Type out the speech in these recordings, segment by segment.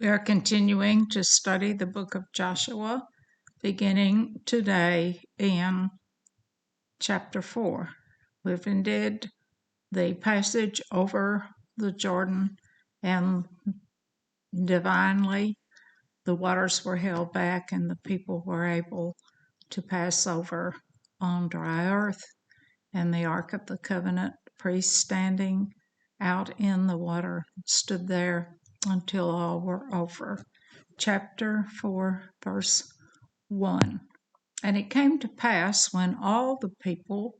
We are continuing to study the book of Joshua, beginning today in chapter 4. We've ended the passage over the Jordan, and divinely the waters were held back and the people were able to pass over on dry earth, and the Ark of the Covenant, priests standing out in the water, stood there until all were over. Chapter 4, verse 1. And it came to pass, when all the people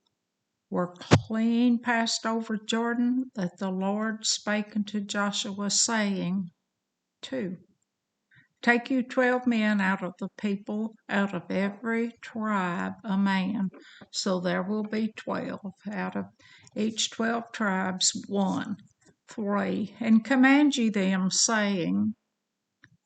were clean passed over Jordan, that the Lord spake unto Joshua, saying, 2. Take you 12 men out of the people, out of every tribe a man. So there will be 12, out of each 12 tribes 1. 3. And command ye them, saying,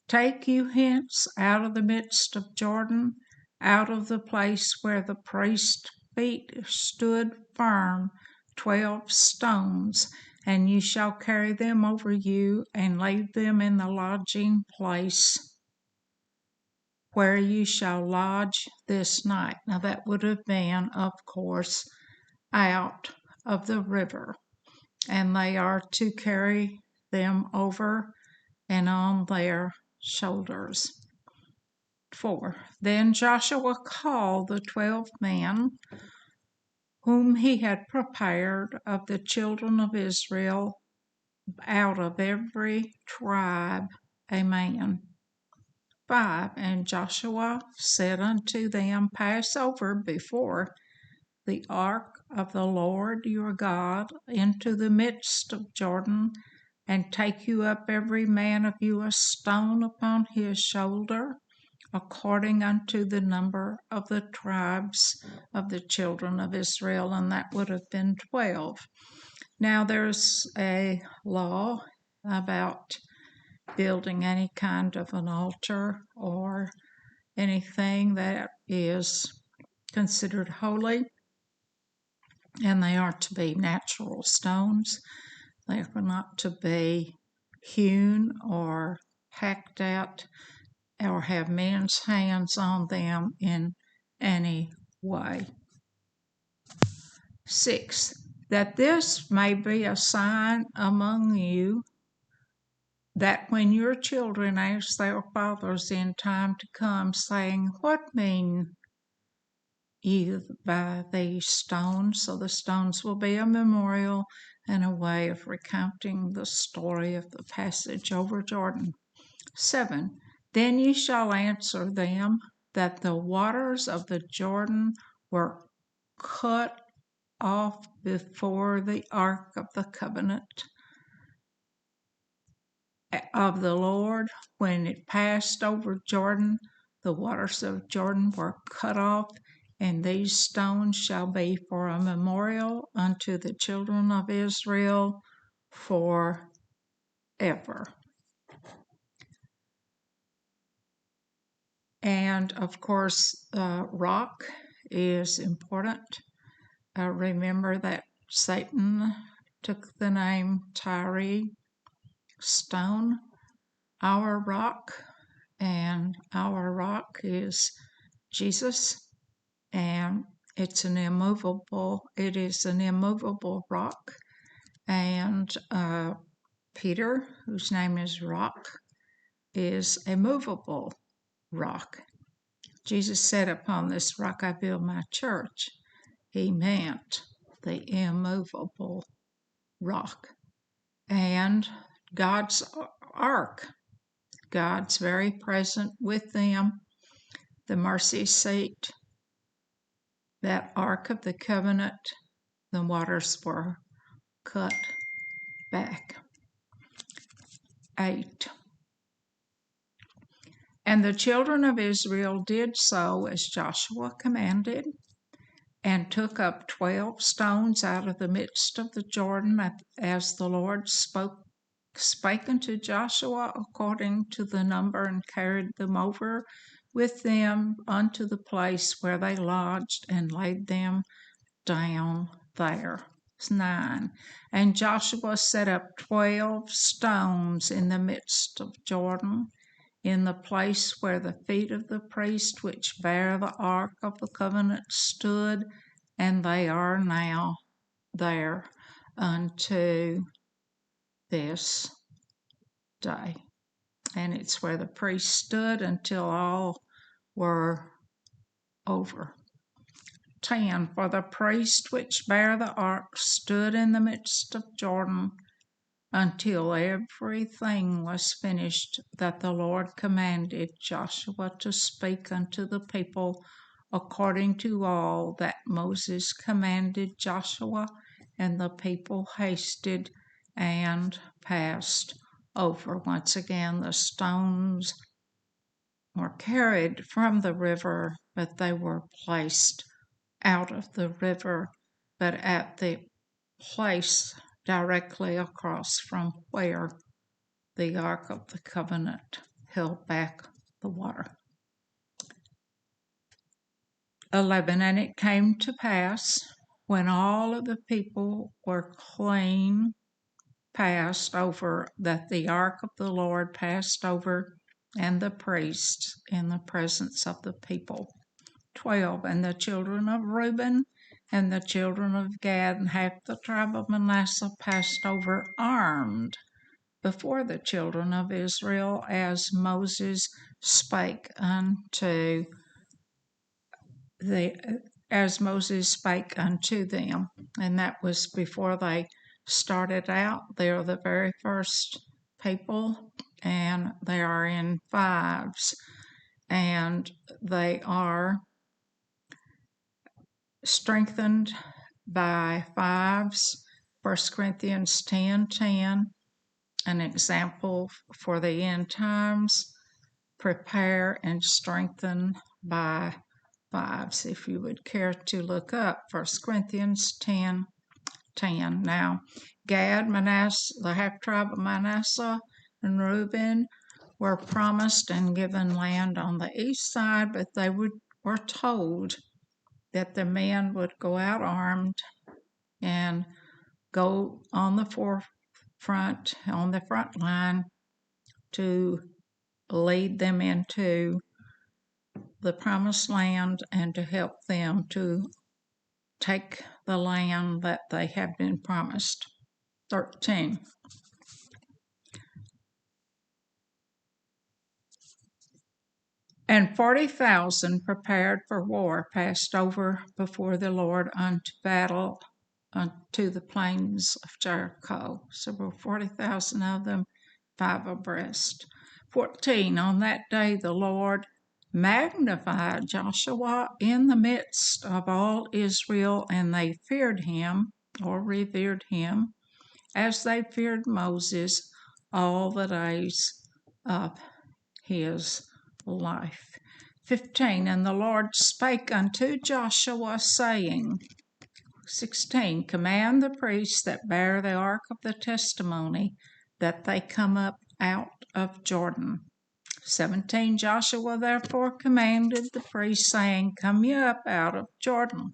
Take you hence out of the midst of Jordan, out of the place where the priest's feet stood firm, 12 stones, and you shall carry them over you, and lay them in the lodging place where you shall lodge this night. Now that would have been, of course, out of the river, and they are to carry them over and on their shoulders. 4. Then Joshua called the 12 men whom he had prepared of the children of Israel, out of every tribe a man. 5. And Joshua said unto them, Pass over before the ark of the Lord your God into the midst of Jordan, and take you up every man of you a stone upon his shoulder, according unto the number of the tribes of the children of Israel. And that would have been 12. Now there's a law about building any kind of an altar or anything that is considered holy, and they are to be natural stones. They are not to be hewn or hacked out or have men's hands on them in any way. 6. That this may be a sign among you, that when your children ask their fathers in time to come, saying, What mean ye by these stones? So the stones will be a memorial and a way of recounting the story of the passage over Jordan. 7. Then ye shall answer them that the waters of the Jordan were cut off before the ark of the covenant of the Lord. When it passed over Jordan, the waters of Jordan were cut off, and these stones shall be for a memorial unto the children of Israel forever. And of course, rock is important. Remember that Satan took the name Tyre, stone, our rock, and our rock is Jesus, and it is an immovable rock. And Peter, whose name is Rock, is a movable rock. Jesus said, Upon this rock I build my church. He meant the immovable rock. And God's ark, God's very present with them, the mercy seat, that ark of the covenant, the waters were cut back. 8. And the children of Israel did so as Joshua commanded, and took up 12 stones out of the midst of the Jordan, as the Lord spake unto Joshua according to the number, and carried them over with them unto the place where they lodged, and laid them down there. 9. And Joshua set up 12 stones in the midst of Jordan, in the place where the feet of the priest which bear the ark of the covenant stood, and they are now there unto this day. And it's where the priest stood until all were over. 10. For the priest which bare the ark stood in the midst of Jordan until everything was finished that the Lord commanded Joshua to speak unto the people, according to all that Moses commanded Joshua. And the people hasted and passed over. Once again, the stones were carried from the river, but they were placed out of the river, but at the place directly across from where the Ark of the Covenant held back the water. 11. And it came to pass, when all of the people were clean passed over, that the ark of the Lord passed over, and the priests in the presence of the people. 12. And the children of Reuben and the children of Gad and half the tribe of Manasseh passed over armed before the children of Israel, as Moses spake unto them. And that was before they started out. They're the very first people, and they are in fives, and they are strengthened by fives. 1 Corinthians 10:10, an example for the end times. Prepare and strengthen by fives. If you would care to look up 1 Corinthians 10:10. Now, Gad, Manasseh, the half tribe of Manasseh, and Reuben were promised and given land on the east side, but they were told that the men would go out armed and go on the forefront, on the front line, to lead them into the promised land and to help them to take the land that they have been promised. 13. And 40,000 prepared for war passed over before the Lord unto battle unto the plains of Jericho. So there were 40,000 of them, 5 abreast. 14. On that day the Lord magnified Joshua in the midst of all Israel, and they feared him, or revered him, as they feared Moses all the days of his life. 15. And the Lord spake unto Joshua, saying, 16. Command the priests that bear the ark of the testimony that they come up out of Jordan. 17. Joshua therefore commanded the priests, saying, Come ye up out of Jordan.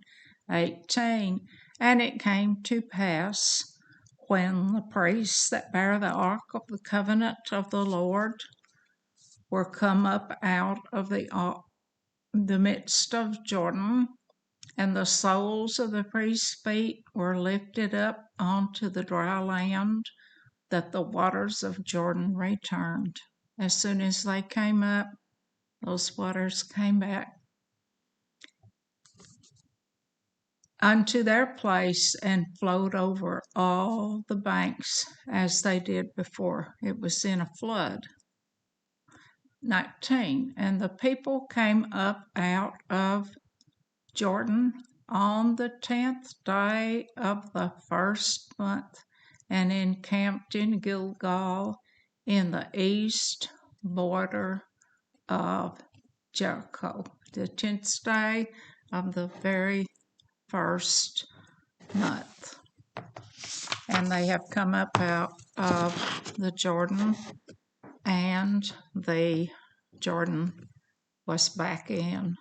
18. And it came to pass, when the priests that bear the ark of the covenant of the Lord were come up out of the midst of Jordan, and the soles of the priest's feet were lifted up onto the dry land, that the waters of Jordan returned. As soon as they came up, those waters came back unto their place and flowed over all the banks as they did before. It was in a flood. 19. And the people came up out of Jordan on the 10th day of the first month, and encamped in Gilgal in the east border of Jericho. The 10th day of the very first month. And they have come up out of the Jordan, and the Jordan was back in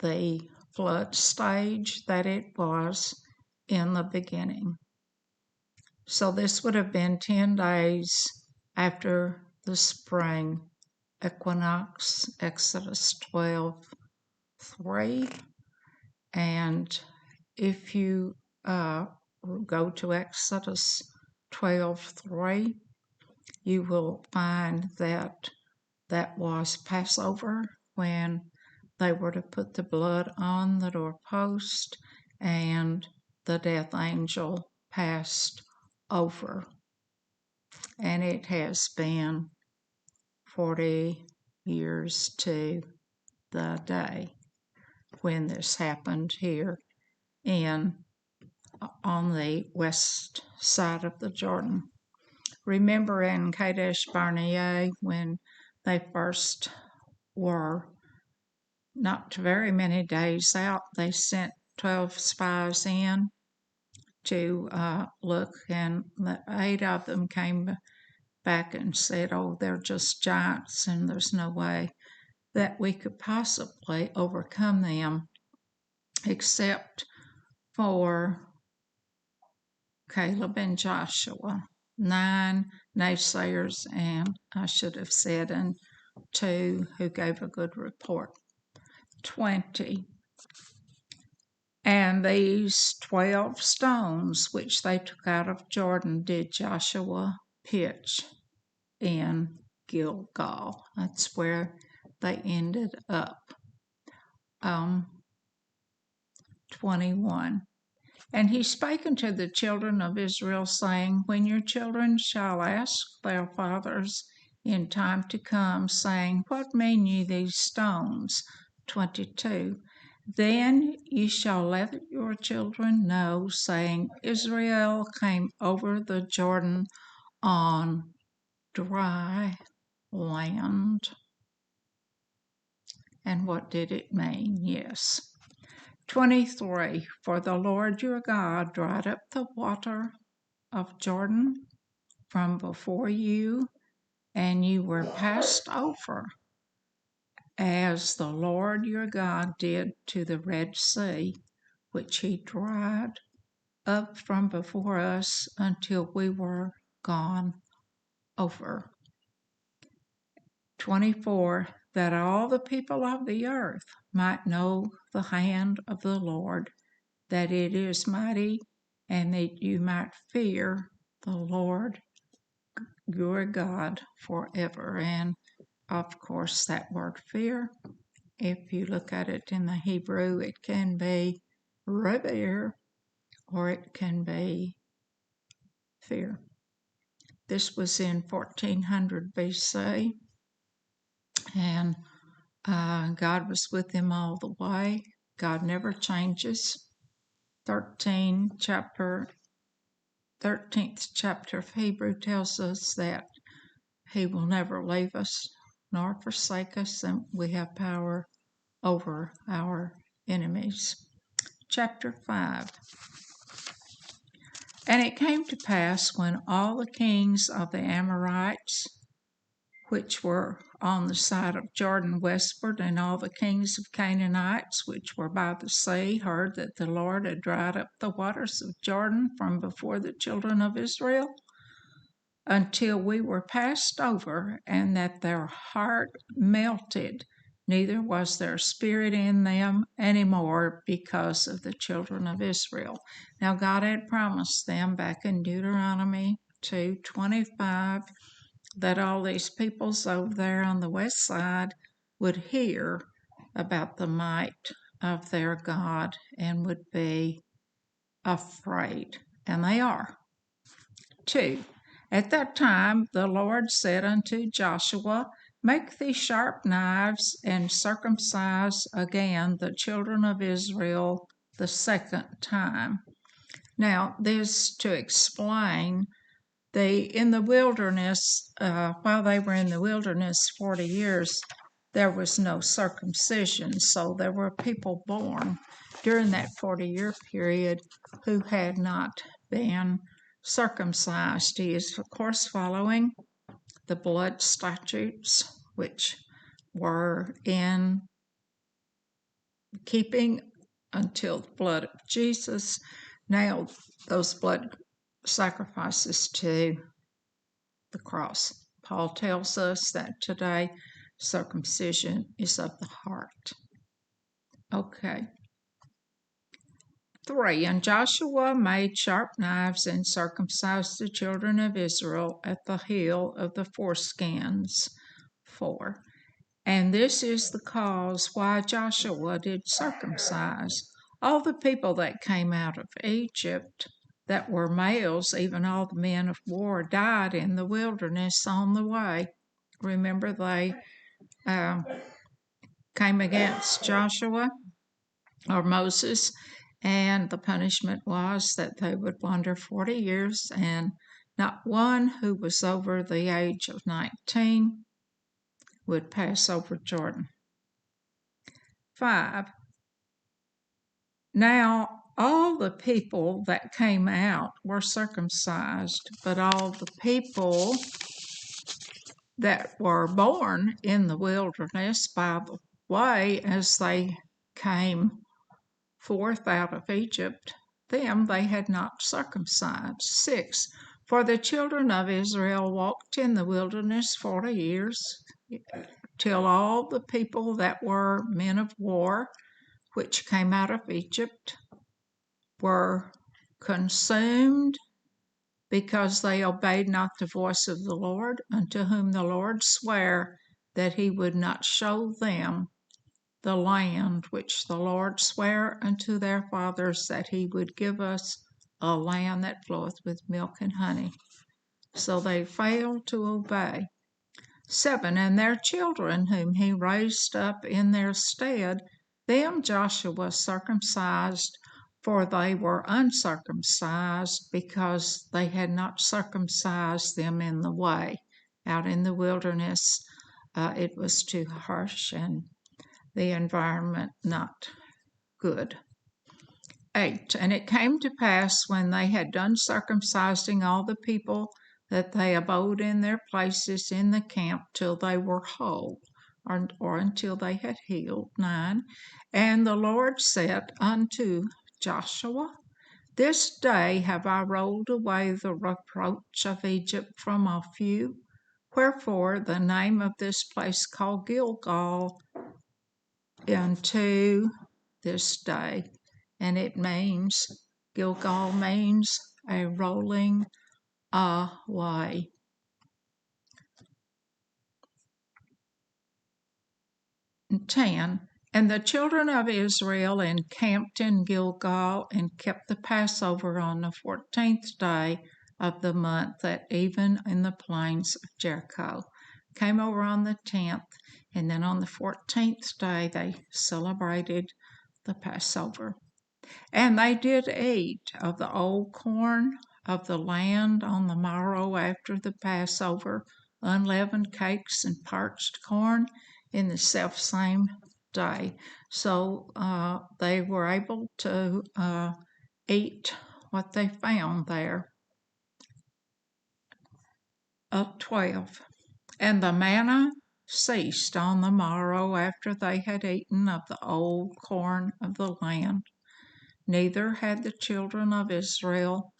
the flood stage that it was in the beginning. So this would have been 10 days after the spring equinox, Exodus 12:3. And if you go to Exodus 12:3, you will find that that was Passover, when they were to put the blood on the doorpost and the death angel passed over. And it has been 40 years to the day when this happened here on the west side of the Jordan. Remember in Kadesh Barnea, when they first were not very many days out, they sent 12 spies in to look, and 8 of them came back and said, oh, they're just giants and there's no way that we could possibly overcome them except for Caleb and Joshua. 9 naysayers, and I should have said, and 2 who gave a good report. 20. And these 12 stones which they took out of Jordan did Joshua pitch in Gilgal. That's where they ended up. 21. And he spake unto the children of Israel, saying, when your children shall ask their fathers in time to come, saying, what mean ye these stones? 22. Then ye shall let your children know, saying, Israel came over the Jordan on dry land. And what did it mean? Yes. 23. For the Lord your God dried up the water of Jordan from before you, and you were passed over, as the Lord your God did to the Red Sea, which he dried up from before us until we were gone over. 24. That all the people of the earth might know the hand of the Lord, that it is mighty, and that you might fear the Lord your God forever. And of course, that word fear, if you look at it in the Hebrew, it can be revere or it can be fear. This was in 1400 BC, and God was with them all the way. God never changes. 13th chapter of Hebrew tells us that he will never leave us nor forsake us, and we have power over our enemies. Chapter 5. And it came to pass, when all the kings of the Amorites, which were on the side of Jordan westward, and all the kings of Canaanites, which were by the sea, heard that the Lord had dried up the waters of Jordan from before the children of Israel, until we were passed over, and that their heart melted, neither was there spirit in them any more because of the children of Israel. Now God had promised them back in Deuteronomy 2:25 that all these peoples over there on the west side would hear about the might of their God and would be afraid. And they are. 2. At that time the Lord said unto Joshua, make thee sharp knives, and circumcise again the children of Israel the second time. Now, this to explain, in the wilderness, while they were in the wilderness 40 years, there was no circumcision. So there were people born during that 40-year period who had not been circumcised. He is, of course, following the blood statutes, which were in keeping until the blood of Jesus. Now, those blood sacrifices to the cross. Paul tells us that today circumcision is of the heart. Okay. 3. And Joshua made sharp knives and circumcised the children of Israel at the hill of the foreskins. 4. And this is the cause why Joshua did circumcise all the people that came out of Egypt that were males, even all the men of war, died in the wilderness on the way. Remember, they came against Joshua or Moses, and the punishment was that they would wander 40 years, and not one who was over the age of 19 would pass over Jordan. 5. Now all the people that came out were circumcised, but all the people that were born in the wilderness by the way as they came forth out of Egypt, them they had not circumcised. 6. For the children of Israel walked in the wilderness 40 years, till all the people that were men of war, which came out of Egypt, were consumed, because they obeyed not the voice of the Lord, unto whom the Lord sware that he would not show them the land which the Lord sware unto their fathers, that he would give us a land that floweth with milk and honey. So they failed to obey. 7. And their children, whom he raised up in their stead, them Joshua circumcised, for they were uncircumcised, because they had not circumcised them in the way. Out in the wilderness, it was too harsh and the environment not good. 8. And it came to pass, when they had done circumcising all the people, that they abode in their places in the camp till they were whole, or until they had healed. 9. And the Lord said unto Joshua, This day have I rolled away the reproach of Egypt from off you. Wherefore the name of this place called Gilgal unto this day. And it means, Gilgal means a rolling away. 10. And the children of Israel encamped in Gilgal, and kept the Passover on the 14th day of the month, that even in the plains of Jericho. Came over on the 10th, and then on the 14th day they celebrated the Passover. And they did eat of the old corn of the land on the morrow after the Passover, unleavened cakes and parched corn in the selfsame day. So they were able to eat what they found there. 12. And the manna ceased on the morrow after they had eaten of the old corn of the land. Neither had the children of Israel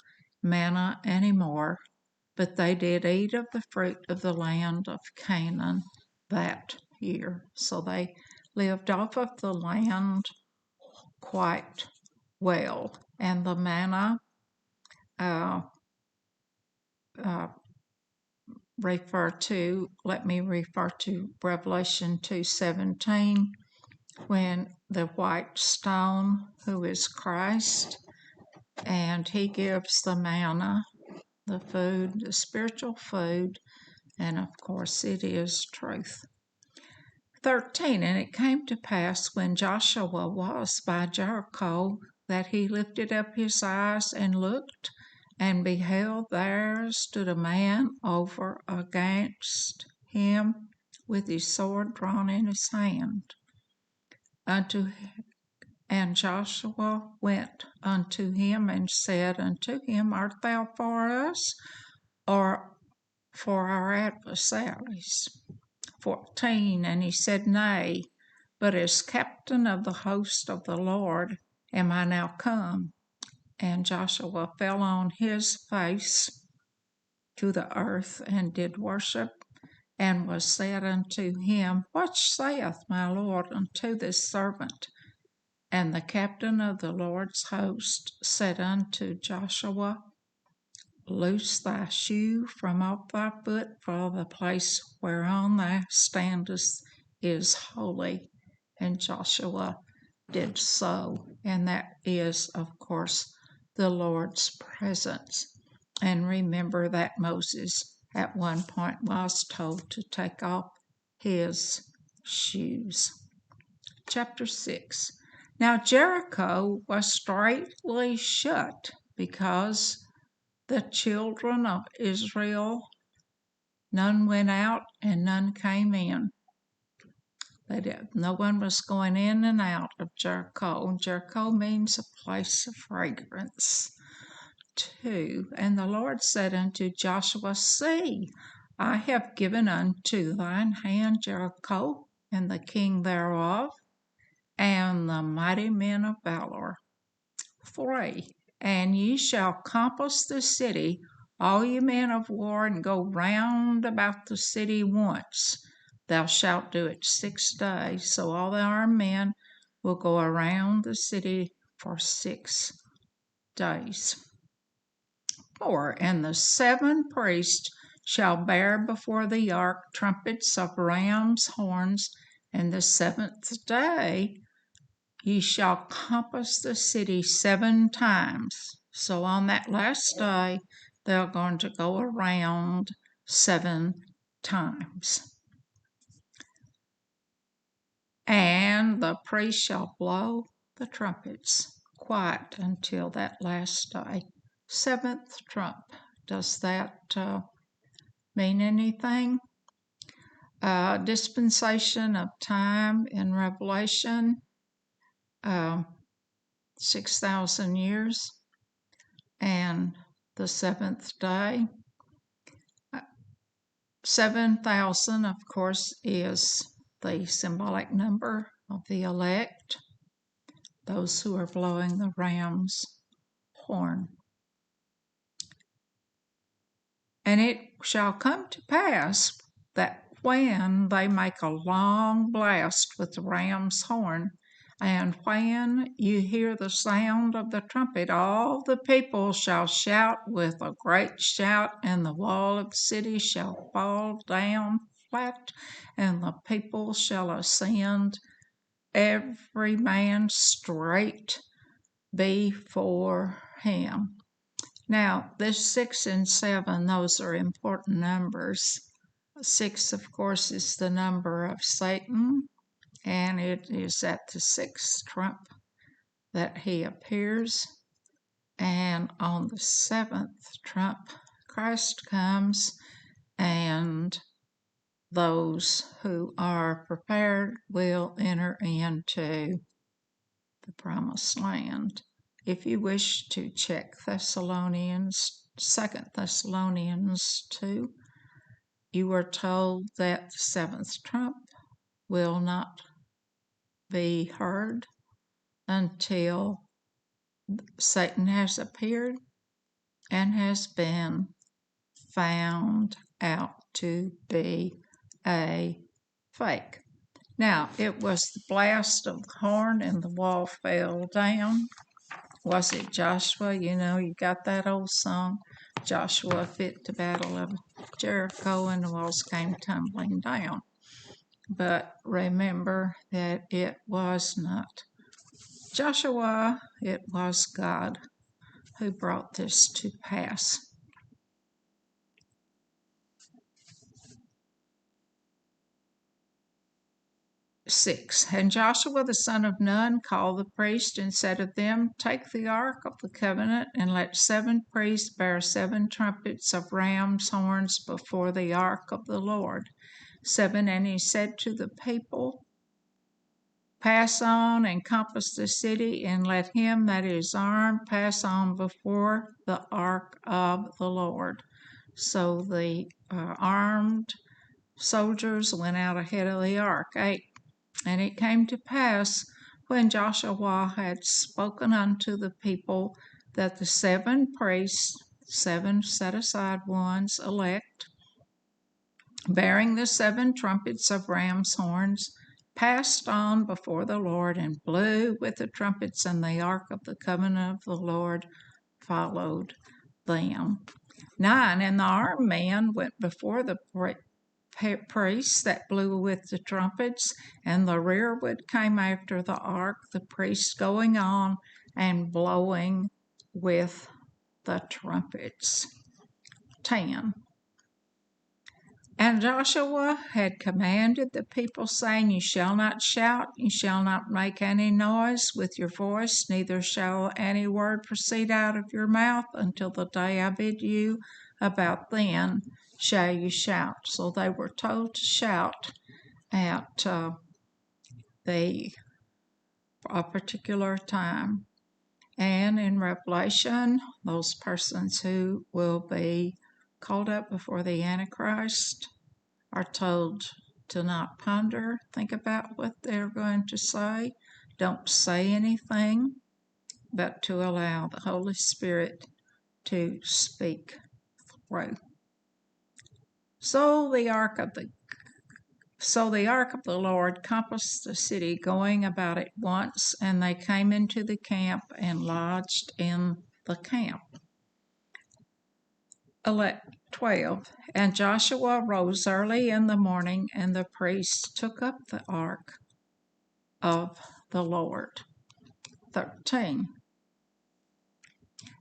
manna any more, but they did eat of the fruit of the land of Canaan that year. So they lived off of the land quite well. And the manna let me refer to Revelation 2:17, when the white stone, who is Christ, and he gives the manna, the food, the spiritual food, and of course it is truth. 13. And it came to pass, when Joshua was by Jericho, that he lifted up his eyes and looked, and beheld, there stood a man over against him, with his sword drawn in his hand. And Joshua went unto him and said unto him, Art thou for us, or for our adversaries? 14. And he said, Nay, but as captain of the host of the Lord am I now come. And Joshua fell on his face to the earth and did worship, and was said unto him, What saith my Lord unto this servant? And the captain of the Lord's host said unto Joshua, Loose thy shoe from off thy foot, for the place whereon thou standest is holy. And Joshua did so, and that is, of course, the Lord's presence. And remember that Moses at one point was told to take off his shoes. Chapter 6. Now Jericho was straitly shut, because the children of Israel, none went out and none came in. No one was going in and out of Jericho. Jericho means a place of fragrance. 2. And the Lord said unto Joshua, See, I have given unto thine hand Jericho, and the king thereof, and the mighty men of valor. 3. And ye shall compass the city, all ye men of war, and go round about the city once. Thou shalt do it 6 days. So all the armed men will go around the city for 6 days. 4. And the 7 priests shall bear before the ark trumpets of ram's horns, and the 7th day ye shall compass the city 7 times. So on that last day, they're going to go around 7 times. And the priest shall blow the trumpets quiet until that last day. 7th trump. Does that mean anything? Dispensation of time in Revelation. 6,000 years, and the 7th day. 7,000, of course, is the symbolic number of the elect, those who are blowing the ram's horn. And it shall come to pass that when they make a long blast with the ram's horn, and when you hear the sound of the trumpet, all the people shall shout with a great shout, and the wall of the city shall fall down flat, and the people shall ascend, every man straight before him. Now, this 6 and 7, those are important numbers. 6, of course, is the number of Satan, and it is at the 6th trump that he appears. And on the 7th trump, Christ comes, and those who are prepared will enter into the promised land. If you wish to check Thessalonians, 2 Thessalonians 2, you are told that the 7th trump will not be heard until Satan has appeared and has been found out to be a fake. Now, it was the blast of the horn and the wall fell down. Was it Joshua? You know, you got that old song, Joshua fit the battle of Jericho, and the walls came tumbling down. But remember that it was not Joshua, it was God who brought this to pass. 6. And Joshua the son of Nun called the priests and said to them, Take the ark of the covenant, and let 7 priests bear 7 trumpets of ram's horns before the ark of the Lord. 7. And he said to the people, Pass on and compass the city, and let him that is armed pass on before the ark of the Lord. So the armed soldiers went out ahead of the ark. 8. And it came to pass, when Joshua had spoken unto the people, that the 7 priests, 7 set aside ones, elect, bearing the 7 trumpets of ram's horns, passed on before the Lord and blew with the trumpets, and the ark of the covenant of the Lord followed them. 9, and the armed men went before the priests that blew with the trumpets, and the rearward came after the ark, the priests going on and blowing with the trumpets. 10. And Joshua had commanded the people, saying, You shall not shout, you shall not make any noise with your voice, neither shall any word proceed out of your mouth until the day I bid you, about then shall you shout. So they were told to shout at a particular time. And in Revelation, those persons who will be called up before the Antichrist are told to not ponder, think about what they're going to say. Don't say anything, but to allow the Holy Spirit to speak through. So the ark of the Lord compassed the city, going about it once, and they came into the camp and lodged in the camp. 12. And Joshua rose early in the morning, and the priests took up the ark of the Lord. 13.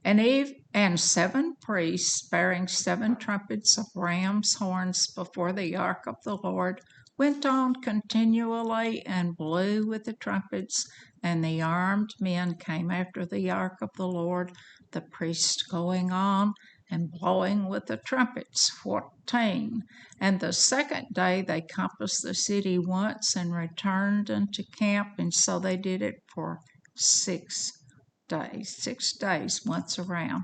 And 7 priests bearing 7 trumpets of ram's horns before the ark of the Lord went on continually and blew with the trumpets, and the armed men came after the ark of the Lord, the priests going on and blowing with the trumpets. 14. And the second day they compassed the city once and returned unto camp, and so they did it for 6 days. 6 days once around.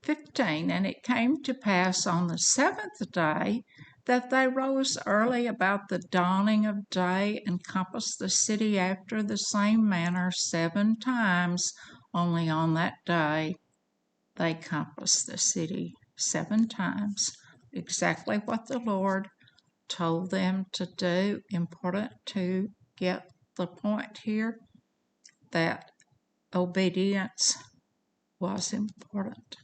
15. And it came to pass on the 7th day that they rose early about the dawning of day and compassed the city after the same manner 7 times. Only on that day they compassed the city 7 times. Exactly what the Lord told them to do. Important to get the point here that obedience was important.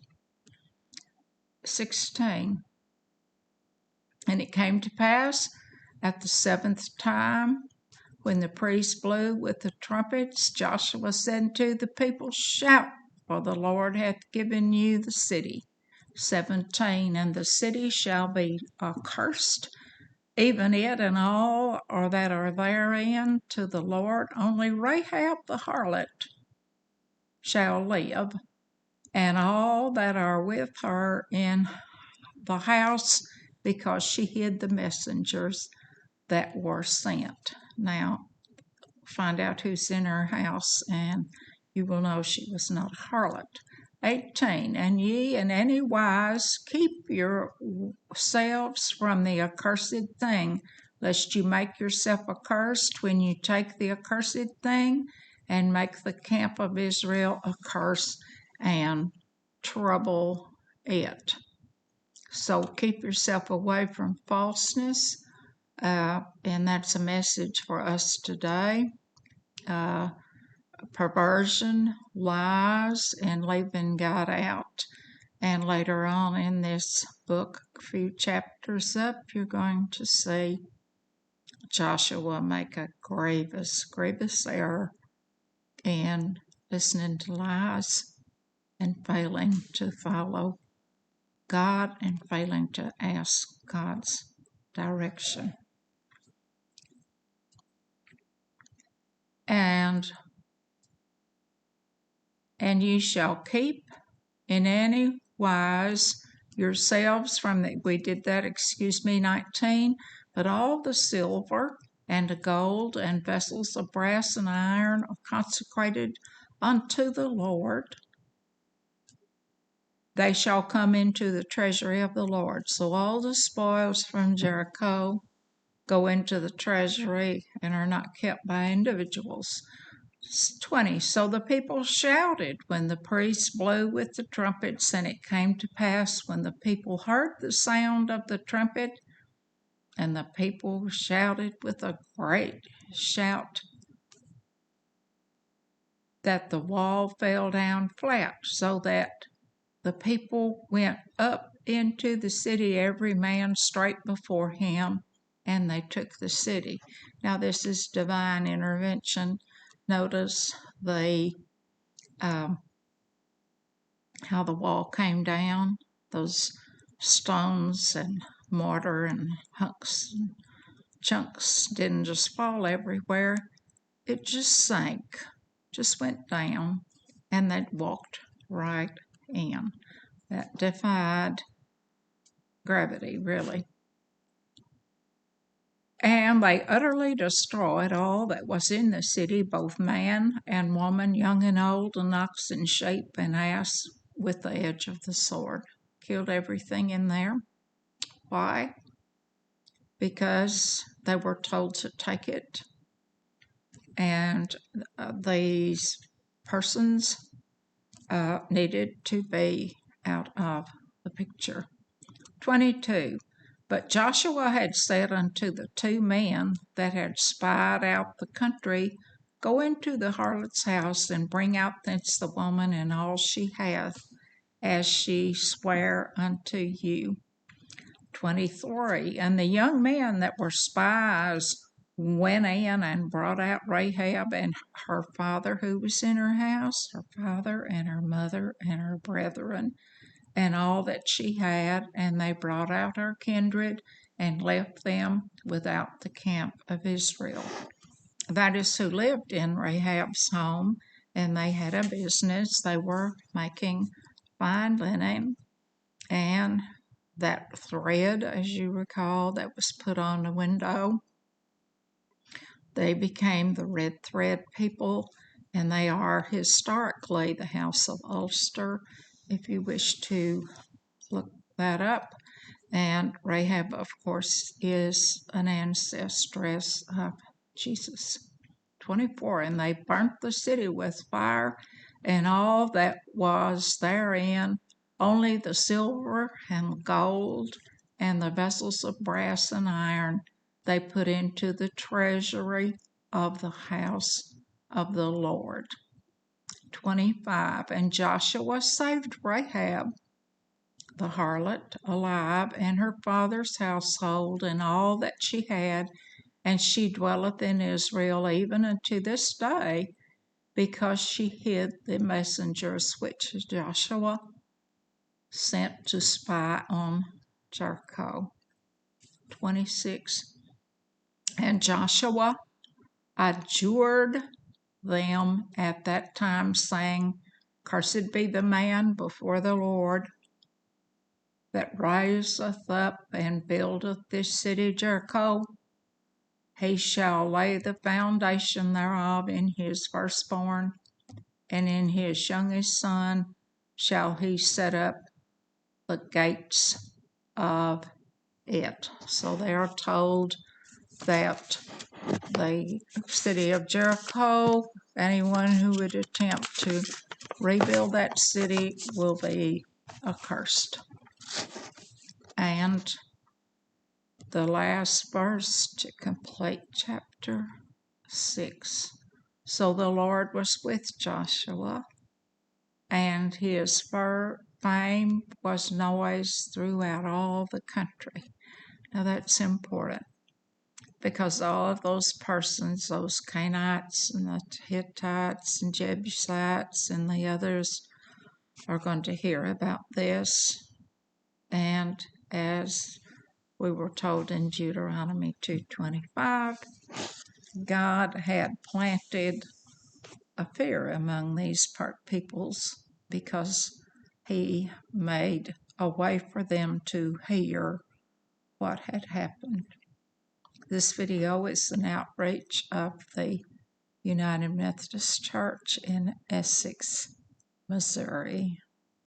16. And it came to pass at the 7th time, when the priests blew with the trumpets, Joshua said to the people, Shout, for the Lord hath given you the city. 17. And the city shall be accursed, even it and all that are therein, to the Lord. Only Rahab the harlot shall live, and all that are with her in the house, because she hid the messengers that were sent. Now, find out who's in her house, and you will know she was not a harlot. 18. And ye in any wise keep yourselves from the accursed thing, lest you make yourself accursed when you take the accursed thing, and make the camp of Israel a curse and trouble it. So keep yourself away from falseness, and that's a message for us today. Perversion, lies, and leaving God out. And later on in this book, a few chapters up, you're going to see Joshua make a grievous error in listening to lies and failing to follow God and failing to ask God's direction. And ye shall keep in any wise yourselves from the, we did that, 19, but all the silver and the gold and vessels of brass and iron are consecrated unto the Lord. They shall come into the treasury of the Lord. So all the spoils from Jericho go into the treasury and are not kept by individuals. 20. So the people shouted when the priest blew with the trumpets, and it came to pass when the people heard the sound of the trumpet, and the people shouted with a great shout, that the wall fell down flat, so that the people went up into the city, every man straight before him, and they took the city. Now, this is divine intervention. Notice how the wall came down, those stones and mortar and hunks and chunks didn't just fall everywhere. It just sank, just went down, and they walked right in. That defied gravity, really. And they utterly destroyed all that was in the city, both man and woman, young and old, and ox and sheep and ass, with the edge of the sword. Killed everything in there. Why? Because they were told to take it. And these persons needed to be out of the picture. 22. But Joshua had said unto the two men that had spied out the country, Go into the harlot's house, and bring out thence the woman and all she hath, as she sware unto you. 23. And the young men that were spies went in and brought out Rahab and her father who was in her house, her father and her mother and her brethren, and all that she had, and they brought out her kindred and left them without the camp of Israel. That is who lived in Rahab's home, and they had a business. They were making fine linen, and that thread, as you recall, that was put on the window, they became the red thread people, and they are historically the House of Ulster, if you wish to look that up. And Rahab, of course, is an ancestress of Jesus. 24. And they burnt the city with fire, and all that was therein, only the silver and gold and the vessels of brass and iron they put into the treasury of the house of the Lord. 25. And Joshua saved Rahab the harlot alive, and her father's household, and all that she had, and she dwelleth in Israel even unto this day, because she hid the messengers which Joshua sent to spy on Jericho. 26. And Joshua adjured them at that time, saying, Cursed be the man before the Lord that riseth up and buildeth this city Jericho. He shall lay the foundation thereof in his firstborn, and in his youngest son shall he set up the gates of it. So they are told that the city of Jericho, anyone who would attempt to rebuild that city, will be accursed. And the last verse to complete chapter 6. So the Lord was with Joshua, and his fame was noised throughout all the country. Now that's important, because all of those persons, those Canaanites and the Hittites and Jebusites and the others, are going to hear about this. And as we were told in Deuteronomy 2:25, God had planted a fear among these peoples because he made a way for them to hear what had happened. This video is an outreach of the United Methodist Church in Essex, Missouri.